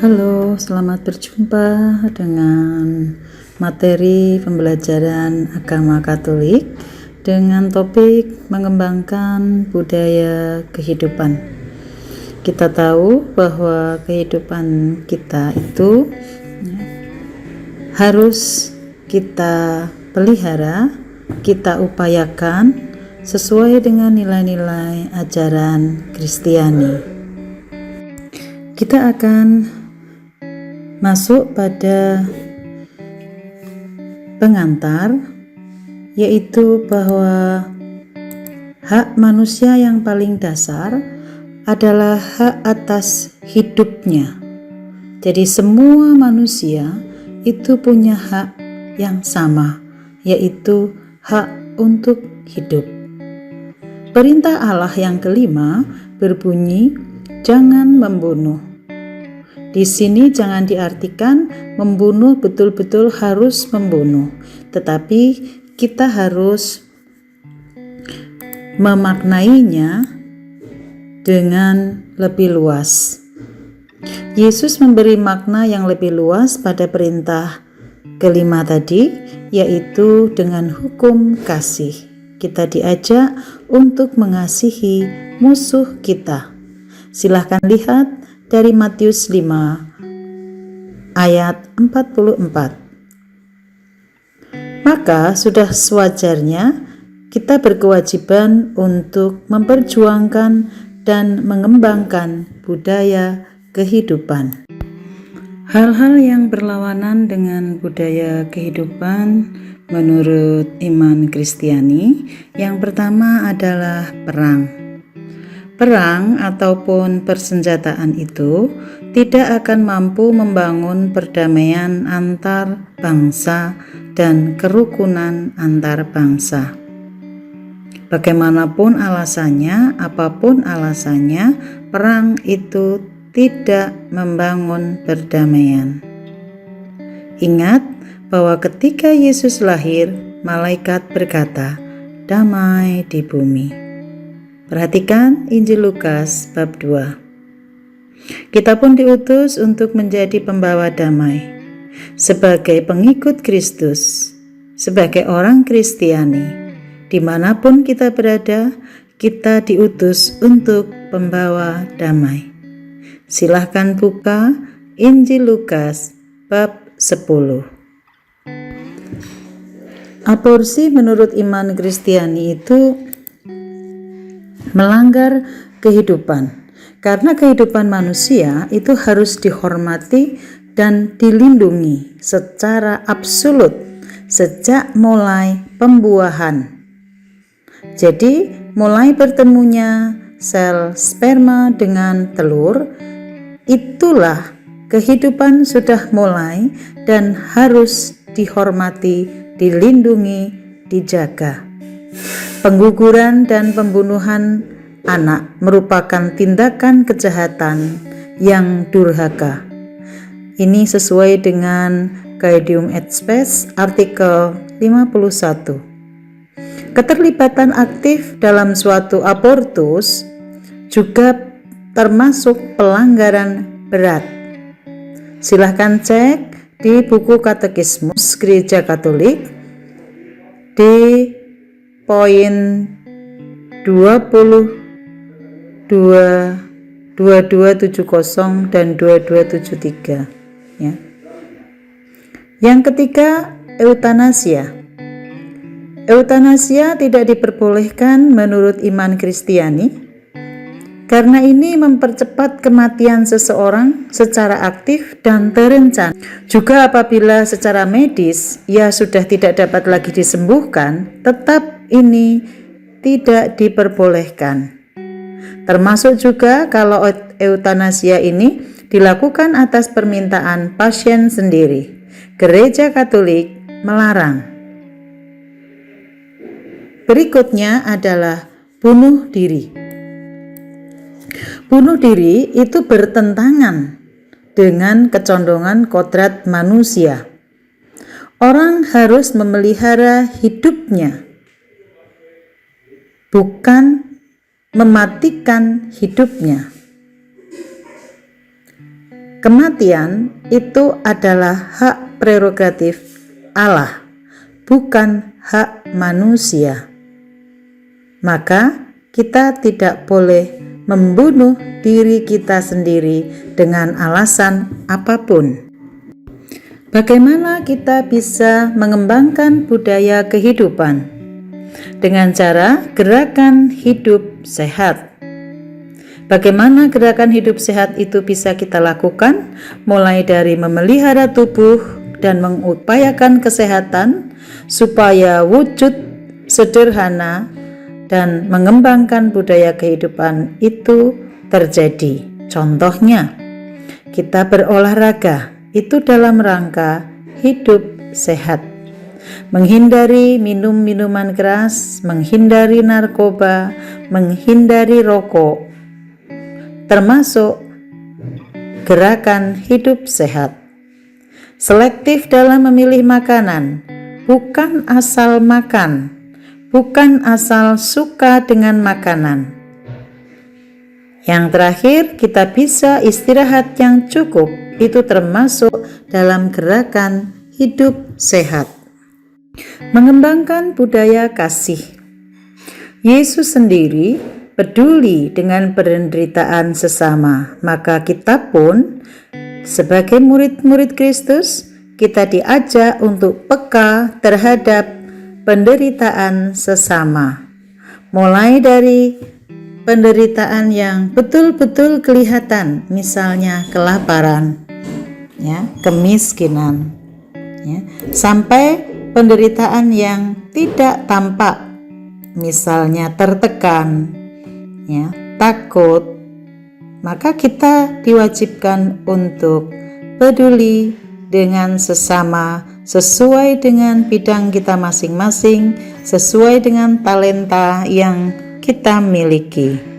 Halo, selamat berjumpa dengan materi pembelajaran agama Katolik dengan topik mengembangkan budaya kehidupan. Kita tahu bahwa kehidupan kita itu harus kita pelihara, kita upayakan sesuai dengan nilai-nilai ajaran Kristiani. Kita akan masuk pada pengantar, yaitu bahwa hak manusia yang paling dasar adalah hak atas hidupnya. Jadi semua manusia itu punya hak yang sama, yaitu hak untuk hidup. Perintah Allah yang kelima berbunyi, jangan membunuh. Di sini jangan diartikan membunuh betul-betul harus membunuh, tetapi kita harus memaknainya dengan lebih luas. Yesus memberi makna yang lebih luas pada perintah kelima tadi, yaitu dengan hukum kasih. Kita diajak untuk mengasihi musuh kita. Silahkan lihat dari Matius 5 ayat 44. Maka sudah sewajarnya kita berkewajiban untuk memperjuangkan dan mengembangkan budaya kehidupan. Hal-hal yang berlawanan dengan budaya kehidupan menurut iman Kristiani, yang pertama adalah perang. Perang ataupun persenjataan itu tidak akan mampu membangun perdamaian antar bangsa dan kerukunan antar bangsa. Bagaimanapun alasannya, apapun alasannya, perang itu tidak membangun perdamaian. Ingat bahwa ketika Yesus lahir, malaikat berkata, "Damai di bumi." Perhatikan Injil Lukas bab 2. Kita pun diutus untuk menjadi pembawa damai. Sebagai pengikut Kristus, sebagai orang Kristiani, dimanapun kita berada, kita diutus untuk pembawa damai. Silahkan buka Injil Lukas bab 10. Aborsi menurut iman Kristiani itu melanggar kehidupan, karena kehidupan manusia itu harus dihormati dan dilindungi secara absolut sejak mulai pembuahan. Jadi mulai bertemunya sel sperma dengan telur, itulah kehidupan sudah mulai dan harus dihormati, dilindungi, dijaga. Pengguguran dan pembunuhan anak merupakan tindakan kejahatan yang durhaka. Ini sesuai dengan Gaudium et Spes artikel 51. Keterlibatan aktif dalam suatu abortus juga termasuk pelanggaran berat. Silahkan cek di buku Katekismus Gereja Katolik di poin 2270 dan 2273 ya. Yang ketiga, eutanasia. Eutanasia tidak diperbolehkan menurut iman Kristiani karena ini mempercepat kematian seseorang secara aktif dan terencana. Juga apabila secara medis ia sudah tidak dapat lagi disembuhkan, tetap ini tidak diperbolehkan. Termasuk juga kalau eutanasia ini dilakukan atas permintaan pasien sendiri. Gereja Katolik melarang. Berikutnya adalah bunuh diri. Bunuh diri itu bertentangan dengan kecondongan kodrat manusia. Orang harus memelihara hidupnya, bukan mematikan hidupnya. Kematian itu adalah hak prerogatif Allah, bukan hak manusia. Maka kita tidak boleh membunuh diri kita sendiri dengan alasan apapun. Bagaimana kita bisa mengembangkan budaya kehidupan? Dengan cara gerakan hidup sehat. Bagaimana gerakan hidup sehat itu bisa kita lakukan? Mulai dari memelihara tubuh dan mengupayakan kesehatan supaya wujud sederhana dan mengembangkan budaya kehidupan itu terjadi. Contohnya, kita berolahraga itu dalam rangka hidup sehat. Menghindari minum minuman keras, menghindari narkoba, menghindari rokok, termasuk gerakan hidup sehat. Selektif dalam memilih makanan, bukan asal makan, bukan asal suka dengan makanan. Yang terakhir, kita bisa istirahat yang cukup, itu termasuk dalam gerakan hidup sehat. Mengembangkan budaya kasih. Yesus sendiri peduli dengan penderitaan sesama, maka kita pun sebagai murid-murid Kristus, kita diajak untuk peka terhadap penderitaan sesama. Mulai dari penderitaan yang betul-betul kelihatan, misalnya kelaparan, kemiskinan, sampai penderitaan yang tidak tampak, misalnya tertekan, takut. Maka kita diwajibkan untuk peduli dengan sesama sesuai dengan bidang kita masing-masing, sesuai dengan talenta yang kita miliki.